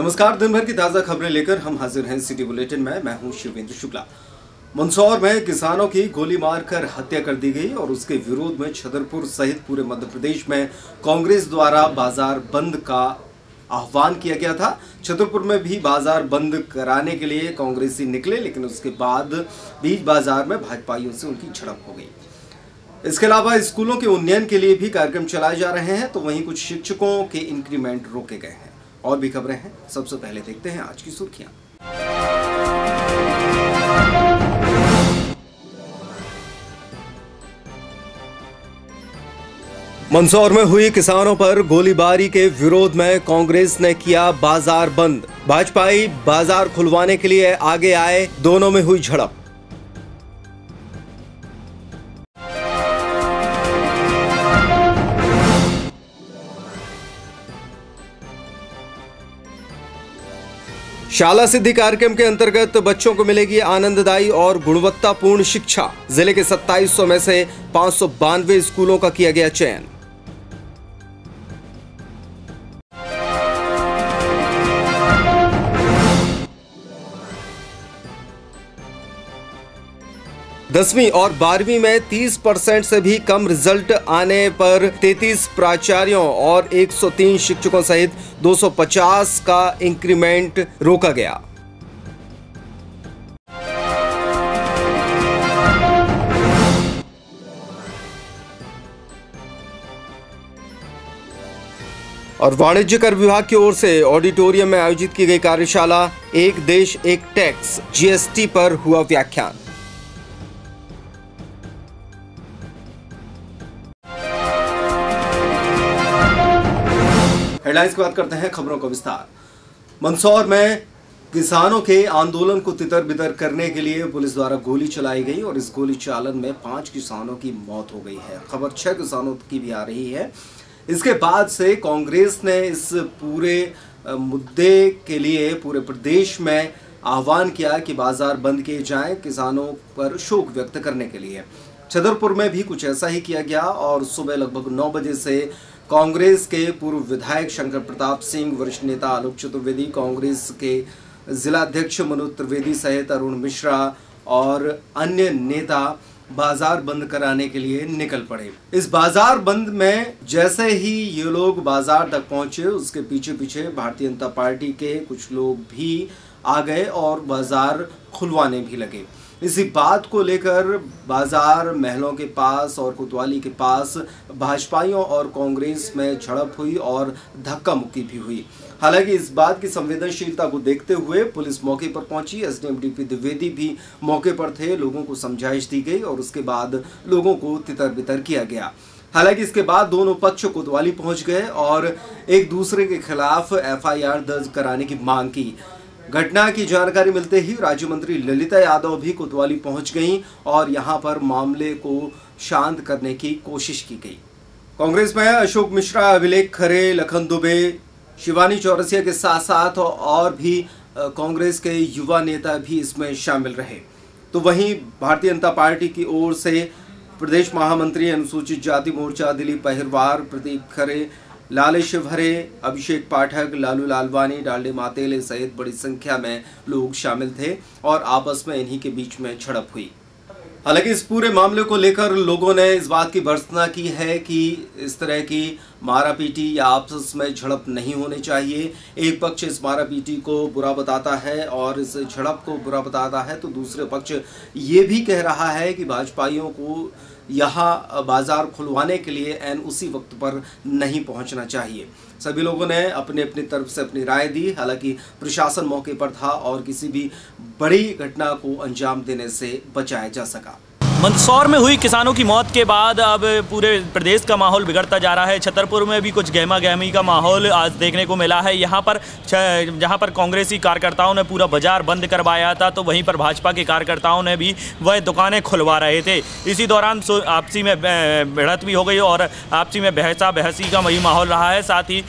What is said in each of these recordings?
नमस्कार। दिन भर की ताजा खबरें लेकर हम हाजिर हैं सिटी बुलेटिन में। मैं हूं शिवेंद्र शुक्ला। मंदसौर में किसानों की गोली मारकर हत्या कर दी गई और उसके विरोध में छतरपुर सहित पूरे मध्य प्रदेश में कांग्रेस द्वारा बाजार बंद का आह्वान किया गया था। छतरपुर में भी बाजार बंद कराने के लिए कांग्रेसी निकले, लेकिन उसके बाद बीच बाजार में भाजपाइयों से उनकी झड़प हो गई। इसके अलावा स्कूलों के उन्नयन के लिए भी कार्यक्रम चलाए जा रहे हैं, तो वहीं कुछ शिक्षकों के इंक्रीमेंट रोके गए हैं। और भी खबरें हैं, सबसे पहले देखते हैं आज की सुर्खियां। मंदसौर में हुई किसानों पर गोलीबारी के विरोध में कांग्रेस ने किया बाजार बंद। भाजपाई बाजार खुलवाने के लिए आगे आए, दोनों में हुई झड़प। शाला सिद्धि कार्यक्रम के अंतर्गत बच्चों को मिलेगी आनंददायी और गुणवत्तापूर्ण शिक्षा। जिले के 2700 में से 592 स्कूलों का किया गया चयन। दसवीं और 12वीं में 30% से भी कम रिजल्ट आने पर 33 प्राचार्यों और 103 शिक्षकों सहित 250 का इंक्रीमेंट रोका गया। और वाणिज्य कर विभाग की ओर से ऑडिटोरियम में आयोजित की गई कार्यशाला एक देश एक टैक्स जीएसटी पर हुआ व्याख्यान। हेडलाइंस की बात करते हैं, खबरों का विस्तार। मंदसौर में किसानों के आंदोलन को तितर बितर करने के लिए पुलिस द्वारा गोली चलाई गई और इस गोली चालन में 5 किसानों की मौत हो गई है। खबर 6 किसानों की भी आ रही है। इसके बाद से कांग्रेस ने इस पूरे मुद्दे के लिए पूरे प्रदेश में आह्वान किया कि बाजार बंद किए जाएं, किसानों पर शोक व्यक्त करने के लिए। छतरपुर में भी कुछ ऐसा ही किया गया और सुबह लगभग 9 बजे से कांग्रेस के पूर्व विधायक शंकर प्रताप सिंह, वरिष्ठ नेता आलोक चतुर्वेदी, कांग्रेस के जिला अध्यक्ष मनोज त्रिवेदी सहित अरुण मिश्रा और अन्य नेता बाजार बंद कराने के लिए निकल पड़े। इस बाजार बंद में जैसे ही ये लोग बाजार तक पहुंचे, उसके पीछे पीछे भारतीय जनता पार्टी के कुछ लोग भी आ गए और बाजार खुलवाने भी लगे। इसी बात को लेकर बाजार महलों के पास और कोतवाली के पास भाजपाइयों और कांग्रेस में झड़प हुई और धक्का मुक्की भी हुई। हालांकि इस बात की संवेदनशीलता को देखते हुए पुलिस मौके पर पहुंची। एसडीएम डीपी द्विवेदी भी मौके पर थे। लोगों को समझाइश दी गई और उसके बाद लोगों को तितर बितर किया गया। हालांकि इसके बाद दोनों पक्ष कोतवाली पहुंच गए और एक दूसरे के खिलाफ एफआईआर दर्ज कराने की मांग की। घटना की जानकारी मिलते ही राज्य मंत्री ललिता यादव भी कोतवाली पहुंच गईं और यहां पर मामले को शांत करने की कोशिश की गई। कांग्रेस में अशोक मिश्रा, अभिलेख खरे, लखन दुबे, शिवानी चौरसिया के साथ साथ और भी कांग्रेस के युवा नेता भी इसमें शामिल रहे। तो वहीं भारतीय जनता पार्टी की ओर से प्रदेश महामंत्री अनुसूचित जाति मोर्चा दिलीप पहिरवार, प्रदीप खरे, लालेश भरे, अभिषेक पाठक, लालू लालवानी, डाल्डे मातेले सहित बड़ी संख्या में लोग शामिल थे और आपस में इन्हीं के बीच में झड़प हुई। हालांकि इस पूरे मामले को लेकर लोगों ने इस बात की भर्त्सना की है कि इस तरह की मारापीटी या आपस में झड़प नहीं होनी चाहिए। एक पक्ष इस मारापीटी को बुरा बताता है और इस झड़प को बुरा बताता है, तो दूसरे पक्ष ये भी कह रहा है कि भाजपाइयों को यहाँ बाजार खुलवाने के लिए एन उसी वक्त पर नहीं पहुंचना चाहिए। सभी लोगों ने अपने अपनी तरफ से अपनी राय दी। हालांकि प्रशासन मौके पर था और किसी भी बड़ी घटना को अंजाम देने से बचाया जा सका। मंदसौर में हुई किसानों की मौत के बाद अब पूरे प्रदेश का माहौल बिगड़ता जा रहा है। छतरपुर में भी कुछ गहमा गहमी का माहौल आज देखने को मिला है। यहाँ पर जहाँ पर कांग्रेसी कार्यकर्ताओं ने पूरा बाजार बंद करवाया था, तो वहीं पर भाजपा के कार्यकर्ताओं ने भी वह दुकानें खुलवा रहे थे। इसी दौरान आपसी में भिड़ंत भी हो गई और आपसी में बहसी का वही माहौल रहा है। साथ ही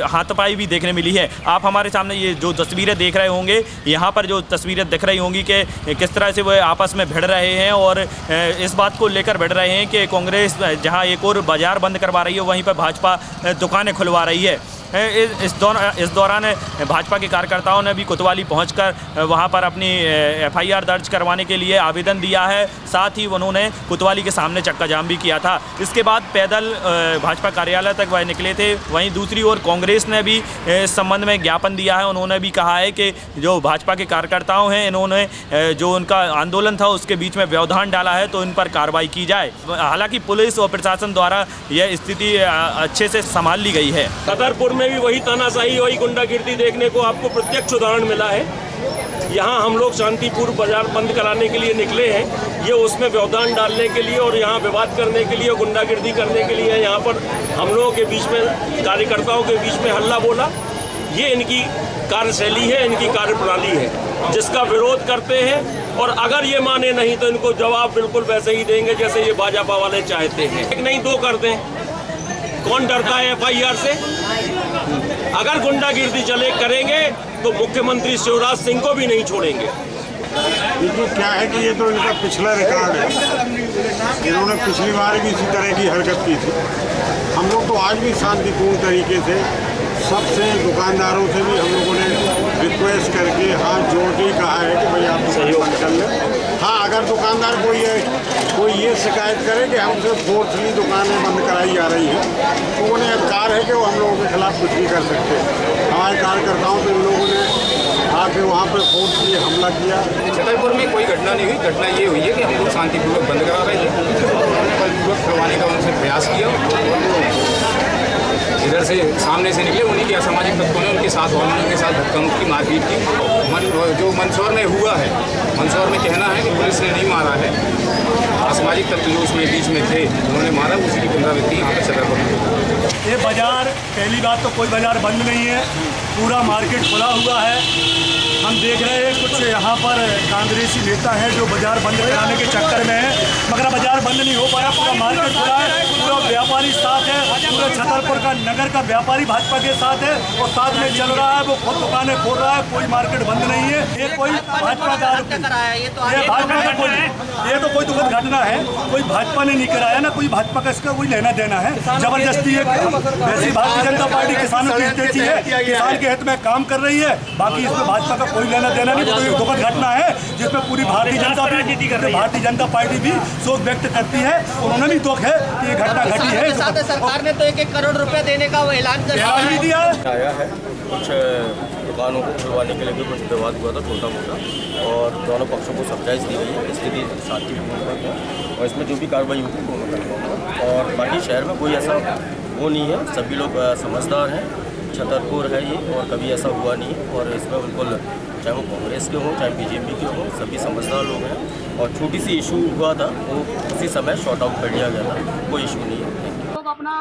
हाथापाई भी देखने मिली है। आप हमारे सामने ये जो तस्वीरें देख रहे होंगे, यहाँ पर जो तस्वीरें दिख रही होंगी कि किस तरह से वह आपस में भिड़ रहे हैं और इस बात को लेकर बढ़ रहे हैं कि कांग्रेस जहां एक और बाजार बंद करवा रही है, वहीं पर भाजपा दुकानें खुलवा रही है। इस दौरान भाजपा के कार्यकर्ताओं ने भी कोतवाली पहुंचकर वहां पर अपनी FIR दर्ज करवाने के लिए आवेदन दिया है। साथ ही उन्होंने कोतवाली के सामने चक्का जाम भी किया था। इसके बाद पैदल भाजपा कार्यालय तक वह निकले थे। वहीं दूसरी ओर कांग्रेस ने भी इस संबंध में ज्ञापन दिया है। उन्होंने भी कहा है कि जो भाजपा के कार्यकर्ताओं हैं, इन्होंने जो उनका आंदोलन था उसके बीच में व्यवधान डाला है तो इन पर कार्रवाई की जाए। हालांकि पुलिस और प्रशासन द्वारा यह स्थिति अच्छे से संभाल ली गई है। छतरपुर में भी वही तानाशाही, वही गुंडागिर्दी देखने को आपको प्रत्यक्ष उदाहरण मिला है। यहाँ हम लोग शांतिपूर्ण बाजार बंद कराने के लिए निकले हैं, ये उसमें व्यवधान डालने के लिए और यहाँ विवाद करने के लिए, गुंडागिर्दी करने के लिए यहाँ पर हम लोगों के बीच में, कार्यकर्ताओं के बीच में हल्ला बोला। ये इनकी कार्यशैली है, इनकी कार्यप्रणाली है, जिसका विरोध करते हैं। और अगर ये माने नहीं तो इनको जवाब बिल्कुल वैसे ही देंगे जैसे ये भाजपा वाले चाहते हैं। एक नहीं दो कर दें, कौन डरता है FIR से? अगर गुंडागिर्दी चले करेंगे तो मुख्यमंत्री शिवराज सिंह को भी नहीं छोड़ेंगे। देखिए क्या है कि ये तो इनका पिछला रिकॉर्ड है। इन्होंने पिछली बार भी इसी तरह की हरकत की थी। हम लोग तो आज भी शांतिपूर्ण तरीके से सबसे, दुकानदारों से भी हम लोगों ने रिक्वेस्ट करके हाथ जोड़ के कहा है कि भाई आप सहयोग कर लें। हाँ, अगर दुकानदार कोई ये शिकायत करे कि हमसे फोर्सली दुकानें बंद कराई जा रही हैं तो उन्हें अधिकार है कि वो हम लोगों के खिलाफ कुछ भी कर सकते हैं। हमारे कार्यकर्ताओं पे इन लोगों ने आके वहाँ पर फोर्सली हमला किया। छतरपुर में कोई घटना नहीं हुई। घटना ये हुई है कि हम लोग शांतिपूर्वक बंद करा रहे थे, बलपूर्वक करवाने का उनसे प्रयास किया। इधर से सामने से निकले, उन्हीं के असामाजिक तत्वों ने उनके साथ उनके साथ धक्का मुक्की मारपीट की। जो मंदसौर में हुआ है, मंदसौर में कहना है कि पुलिस ने नहीं मारा है, असामाजिक तत्व जो उसमें बीच में थे उन्होंने मारा। उसी की पुनरावृत्ति यहाँ पे छतरपुर में। ये बाजार, पहली बात तो कोई बाजार बंद नहीं है, पूरा मार्केट खुला हुआ है। हम देख रहे हैं कुछ यहाँ पर कांग्रेसी नेता हैं जो बाजार बंद कराने के चक्कर में है, मगर बाजार बंद नहीं हो पाया। पूरा मार्केट खुला है, पूरा व्यापारी साथ है, पूरे छतरपुर का नगर का व्यापारी भाजपा के साथ है और साथ में चल रहा है। वो खुद दुकानें खोल रहा है, कोई मार्केट बंद नहीं है। ये कोई भाजपा का, ये तो कोई दुखद घटना है। कोई भाजपा ने नहीं कराया ना, कोई भाजपा का इसका कोई लेना देना है। जबरदस्ती है। वैसे भारतीय जनता पार्टी किसानों की स्थिति है, किसान के हित में काम कर रही है। बाकी इसमें भाजपा का कोई लेना देना नहीं। तो ये दुखद घटना है जिसमें पूरी भारतीय जनता पार्टी भी शोक व्यक्त करती है। उन्होंने भी दुख है कि ये घटना घटी है। सरकार ने तो 1-1 करोड़ रुपए देने का वो ऐलान भी दिया आया है। कुछ दुकानों को खुलवाने के लिए भी कुछ विवाद हुआ था छोटा मोटा, और दोनों पक्षों को समझाइश दी गई है। स्थिति शांतिपूर्ण है और इसमें जो भी कार्रवाई होगी वो मैं करवाऊँगा। और बाकी शहर में कोई ऐसा वो नहीं है, सभी लोग समझदार हैं। छतरपुर है ये और कभी ऐसा हुआ नहीं है। और इसमें बिल्कुल चाहे वो कांग्रेस के हों चाहे BJP के हों, सभी समझदार लोग हैं। और छोटी सी इशू हुआ था वो उसी समय शॉर्ट आउट कर दिया गया था, कोई इशू नहीं है। लोग अपना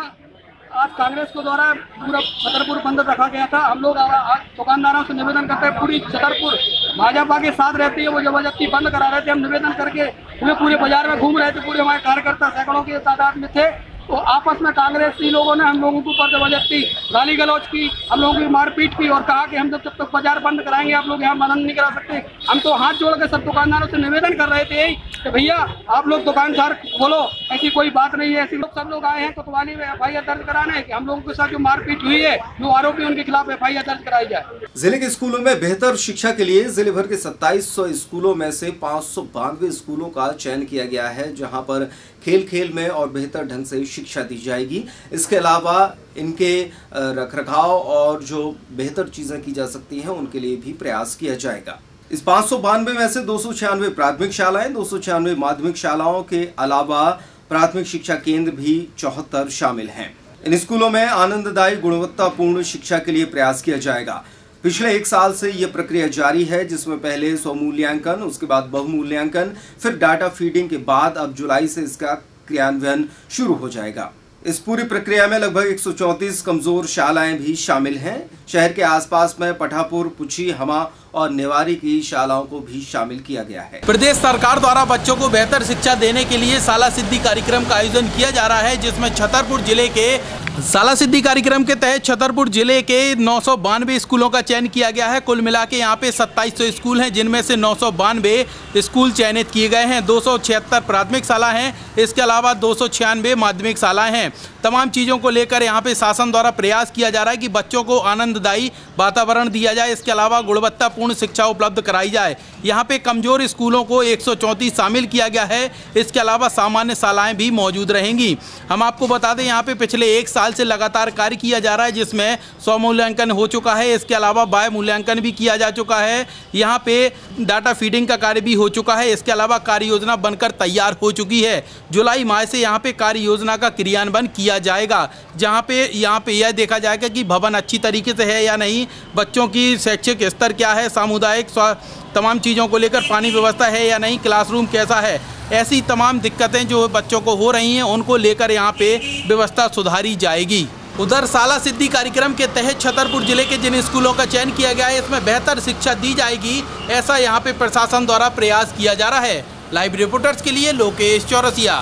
आज कांग्रेस को द्वारा पूरा छतरपुर बंद रखा गया था। हम लोग आज दुकानदारों से निवेदन करते हैं, पूरी छतरपुर भाजपा के साथ रहती है, वो जबरदस्ती बंद करा रहे थे। हम निवेदन करके पूरे बाजार में घूम रहे थे, पूरे हमारे कार्यकर्ता सैकड़ों की तादाद में थे। तो आपस में कांग्रेसी लोगों ने हम लोगों के ऊपर जबरदस्ती गाली गलौज की, हम लोगों की मारपीट की और कहा कि हम जब तक बाजार बंद कराएंगे आप लोग यहाँ बंद नहीं करा सकते। हम तो हाथ जोड़ के सब दुकानदारों से निवेदन कर रहे थे कि भैया आप लोग दुकानदार खोलो, ऐसी कोई बात नहीं है। ऐसी लोग सब लोग आए हैं कोतवाली में FIR दर्ज कराने कि हम लोगों के साथ जो मारपीट हुई है, जो आरोपी उनके खिलाफ FIR दर्ज कराई जाए। जिले के स्कूलों में बेहतर शिक्षा के लिए जिले भर के 2700 स्कूलों में से 592 स्कूलों का चयन किया गया है, जहां पर खेल में और बेहतर ढंग से शिक्षा दी जाएगी। इसके अलावा इनके रखरखाव और जो बेहतर चीजें की जा सकती हैं उनके लिए भी प्रयास किया जाएगा। इस 592 में से 296 प्राथमिक शालाएं, 296 माध्यमिक शालाओं के अलावा प्राथमिक शिक्षा केंद्र भी 74 शामिल हैं। इन स्कूलों में आनंददायी गुणवत्तापूर्ण शिक्षा के लिए प्रयास किया जाएगा। पिछले 1 साल से यह प्रक्रिया जारी है, जिसमें पहले स्वमूल्यांकन, उसके बाद बहुमूल्यांकन, फिर डाटा फीडिंग के बाद अब जुलाई से इसका क्रियान्वयन शुरू हो जाएगा। इस पूरी प्रक्रिया में लगभग 134 कमजोर शालाएं भी शामिल हैं। शहर के आसपास में पठापुर, पुछी, हमा और नेवारी की शालाओं को भी शामिल किया गया है। प्रदेश सरकार द्वारा बच्चों को बेहतर शिक्षा देने के लिए साला सिद्धि कार्यक्रम का आयोजन किया जा रहा है, जिसमें छतरपुर जिले के साला सिद्धि कार्यक्रम के तहत छतरपुर जिले के 992 स्कूलों का चयन किया गया है। कुल मिला के यहाँ पे 2700 स्कूल हैं, जिनमें से 992 स्कूल चयनित किए गए हैं। 276 प्राथमिक शाला हैं, इसके अलावा 296 माध्यमिक शालाएं हैं। तमाम चीज़ों को लेकर यहाँ पे शासन द्वारा प्रयास किया जा रहा है कि बच्चों को आनंददायी वातावरण दिया जाए, इसके अलावा गुणवत्तापूर्ण शिक्षा उपलब्ध कराई जाए। यहाँ पे कमजोर स्कूलों को 134 शामिल किया गया है, इसके अलावा सामान्य शालाएं भी मौजूद रहेंगी। हम आपको बता दें यहाँ पे पिछले 1 साल से लगातार कार्य किया जा रहा है, जिसमें 100 मूल्यांकन हो चुका है, इसके अलावा बाह्य मूल्यांकन भी किया जा चुका है। यहाँ पे डाटा फीडिंग का कार्य भी हो चुका है, इसके अलावा कार्य योजना बनकर तैयार हो चुकी है। जुलाई माह से यहाँ पे कार्य योजना का क्रियान्वयन किया जाएगा, जहाँ पे यह देखा जाएगा कि भवन अच्छी तरीके से है या नहीं, बच्चों की शैक्षिक स्तर क्या है, सामुदायिक तमाम चीज़ों को लेकर पानी व्यवस्था है या नहीं, क्लासरूम कैसा है, ऐसी तमाम दिक्कतें जो बच्चों को हो रही हैं उनको लेकर यहाँ पे व्यवस्था सुधारी जाएगी। उधर साला सिद्धि कार्यक्रम के तहत छतरपुर जिले के जिन स्कूलों का चयन किया गया है, इसमें बेहतर शिक्षा दी जाएगी, ऐसा यहाँ पे प्रशासन द्वारा प्रयास किया जा रहा है। लाइव रिपोर्टर्स के लिए लोकेश चौरसिया।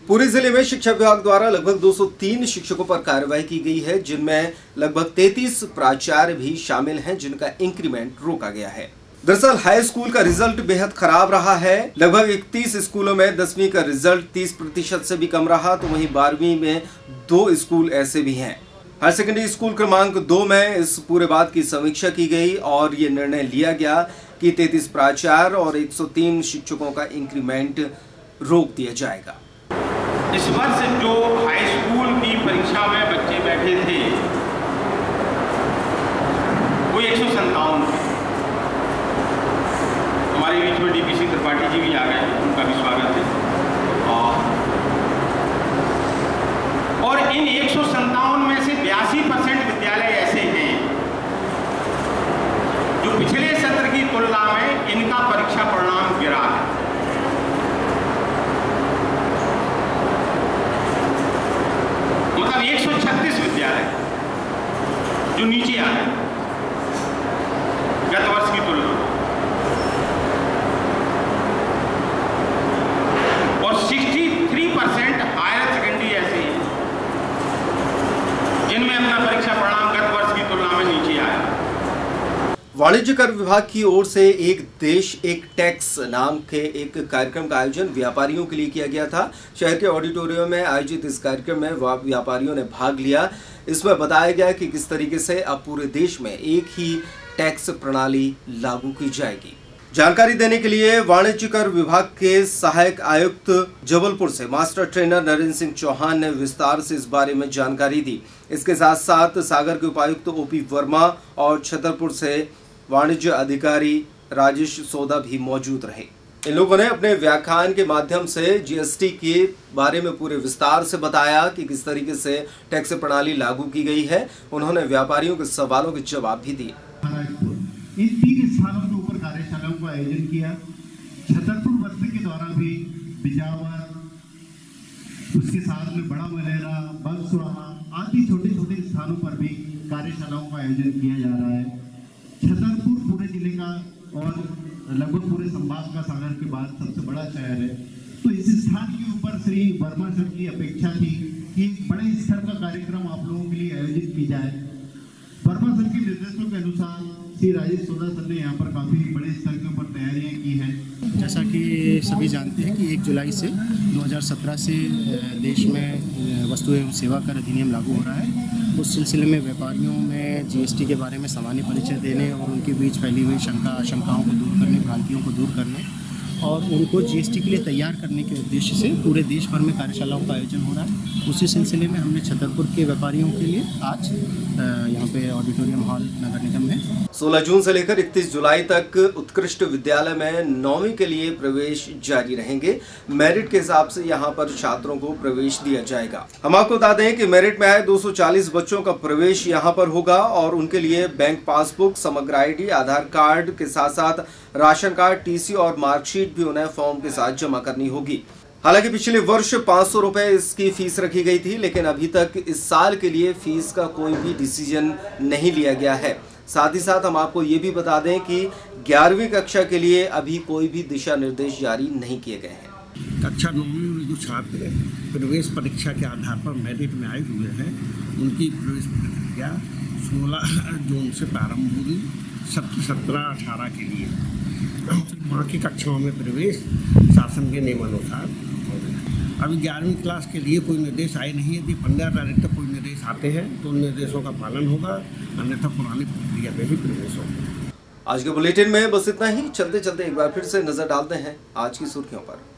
पूरे जिले में शिक्षा विभाग द्वारा लगभग 203 शिक्षकों पर कार्रवाई की गई है, जिनमें लगभग 33 प्राचार्य भी शामिल हैं, जिनका इंक्रीमेंट रोका गया है। दरअसल हाई स्कूल का रिजल्ट बेहद खराब रहा है। लगभग 31 स्कूलों में 10वीं का रिजल्ट 30% से भी कम रहा, तो वहीं 12वीं में 2 स्कूल ऐसे भी हैं। हायर सेकेंडरी स्कूल क्रमांक 2 में इस पूरे बात की समीक्षा की गई और ये निर्णय लिया गया कि 33 प्राचार्य और 103 शिक्षकों का इंक्रीमेंट रोक दिया जाएगा। इस वर्ष जो हाई स्कूल की परीक्षा में बच्चे बैठे थे वो 157 थे। हमारे बीच में डीपीसी त्रिपाठी जी भी आ गए, उनका भी स्वागत है। और इन 157 में से 82% विद्यालय ऐसे हैं जो पिछले सत्र की तुलना में इनका परीक्षा परिणाम गिरा है। मतलब 136 विद्यालय जो नीचे आ गए गत वर्ष की तुलना में, और 63% हायर सेकेंडरी ऐसे हैं जिनमें अपना परीक्षा परिणाम गत वर्ष की तुलना में नीचे आया। वाणिज्य कर विभाग की ओर से एक देश एक टैक्स नाम के एक कार्यक्रम का आयोजन व्यापारियों के लिए किया गया था। शहर के ऑडिटोरियम में आयोजित इस कार्यक्रम में व्यापारियों ने भाग लिया। इसमें बताया गया कि किस तरीके से अब पूरे देश में एक ही टैक्स प्रणाली लागू की जाएगी। जानकारी देने के लिए वाणिज्य कर विभाग के सहायक आयुक्त जबलपुर से मास्टर ट्रेनर नरेंद्र सिंह चौहान ने विस्तार से इस बारे में जानकारी दी। इसके साथ साथ सागर के उपायुक्त ओपी वर्मा और छतरपुर से वाणिज्य अधिकारी राजेश सोदा भी मौजूद रहे। इन लोगों ने अपने व्याख्यान के माध्यम से जीएसटी के बारे में पूरे विस्तार से बताया कि किस तरीके से टैक्स प्रणाली लागू की गई है। उन्होंने व्यापारियों के सवालों के जवाब भी दिए। इन 3 स्थानों के ऊपर कार्यशालाओं का आयोजन किया। छतरपुर बस्ती के द्वारा भी बिजावर, उसके साथ में बड़ा मलेरा, बंसवाड़ा आदि छोटे छोटे स्थानों पर भी कार्यशालाओं का आयोजन किया जा रहा है। छतरपुर पूरे जिले का और लगभग पूरे संभाग का सागर के बाद सबसे बड़ा शहर है, तो इस स्थान के ऊपर श्री वर्मा सर की अपेक्षा थी कि एक बड़े स्तर का कार्यक्रम आप लोगों के लिए आयोजित की जाए। वर्मा सर के निर्देशों के अनुसार श्री राजेश सोदा सर ने यहाँ पर काफ़ी बड़े स्तर के ऊपर तैयारियाँ की हैं। जैसा कि सभी जानते हैं कि 1 जुलाई से 2017 से देश में वस्तु एवं सेवा कर अधिनियम लागू हो रहा है। उस सिलसिले में व्यापारियों में जीएसटी के बारे में सामान्य परिचय देने और उनके बीच फैली हुई आशंकाओं को दूर करने, भ्रांतियों को दूर करने और उनको जीएसटी के लिए तैयार करने के उद्देश्य से पूरे देश भर में कार्यशालाओं का आयोजन हो रहा है। उसी सिलसिले में हमने छतरपुर के व्यापारियों के लिए आज यहाँ पे ऑडिटोरियम हॉल नगर निगम में 16 जून से लेकर 31 जुलाई तक उत्कृष्ट विद्यालय में 9वीं के लिए प्रवेश जारी रहेंगे। मेरिट के हिसाब से यहाँ पर छात्रों को प्रवेश दिया जाएगा। हम आपको बता दें कि मेरिट में आए 240 बच्चों का प्रवेश यहाँ पर होगा और उनके लिए बैंक पासबुक, समग्र आईडी, आधार कार्ड के साथ साथ राशन कार्ड, टीसी और मार्कशीट भी उन्हें फॉर्म के साथ जमा करनी होगी। हालांकि पिछले वर्ष 500 रुपए इसकी फीस रखी गई थी, लेकिन अभी तक इस साल के लिए फीस का कोई भी डिसीजन नहीं लिया गया है। साथ ही साथ हम आपको ये भी बता दें कि 11वीं कक्षा के लिए अभी कोई भी दिशा निर्देश जारी नहीं किए गए हैं। कक्षा 9वीं में जो छात्र प्रवेश परीक्षा के आधार पर मेरिट में आए हुए हैं, उनकी प्रवेश प्रक्रिया 16 जून से प्रारंभ होगी 17-18 के लिए। बाकी कक्षाओं में प्रवेश शासन के नियमानुसार होगा। अभी 11वीं क्लास के लिए कोई निर्देश आए नहीं। यदि 15 तारीख तक कोई निर्देश आते हैं तो उन निर्देशों का पालन होगा, अन्यथा पुरानी प्रक्रिया में ही प्रवेश होगा। आज के बुलेटिन में बस इतना ही। चलते चलते एक बार फिर से नजर डालते हैं आज की सुर्खियों पर।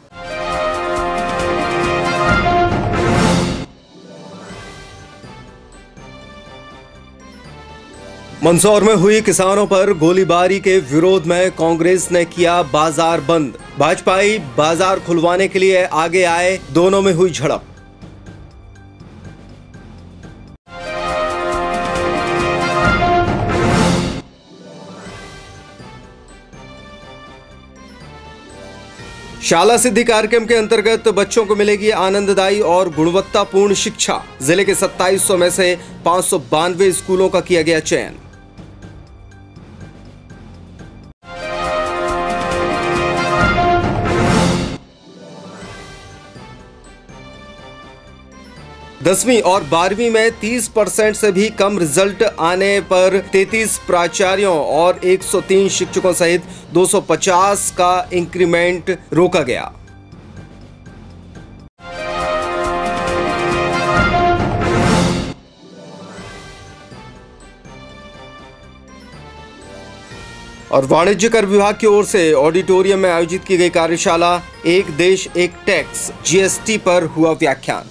मंदसौर में हुई किसानों पर गोलीबारी के विरोध में कांग्रेस ने किया बाजार बंद। भाजपाई बाजार खुलवाने के लिए आगे आए, दोनों में हुई झड़प। शाला सिद्धि कार्यक्रम के अंतर्गत बच्चों को मिलेगी आनंददायी और गुणवत्तापूर्ण शिक्षा। जिले के 2700 में से 592 स्कूलों का किया गया चयन। दसवीं और 12वीं में 30% से भी कम रिजल्ट आने पर 33 प्राचार्यों और 103 शिक्षकों सहित 250 का इंक्रीमेंट रोका गया। और वाणिज्य कर विभाग की ओर से ऑडिटोरियम में आयोजित की गई कार्यशाला एक देश एक टैक्स GST पर हुआ व्याख्यान।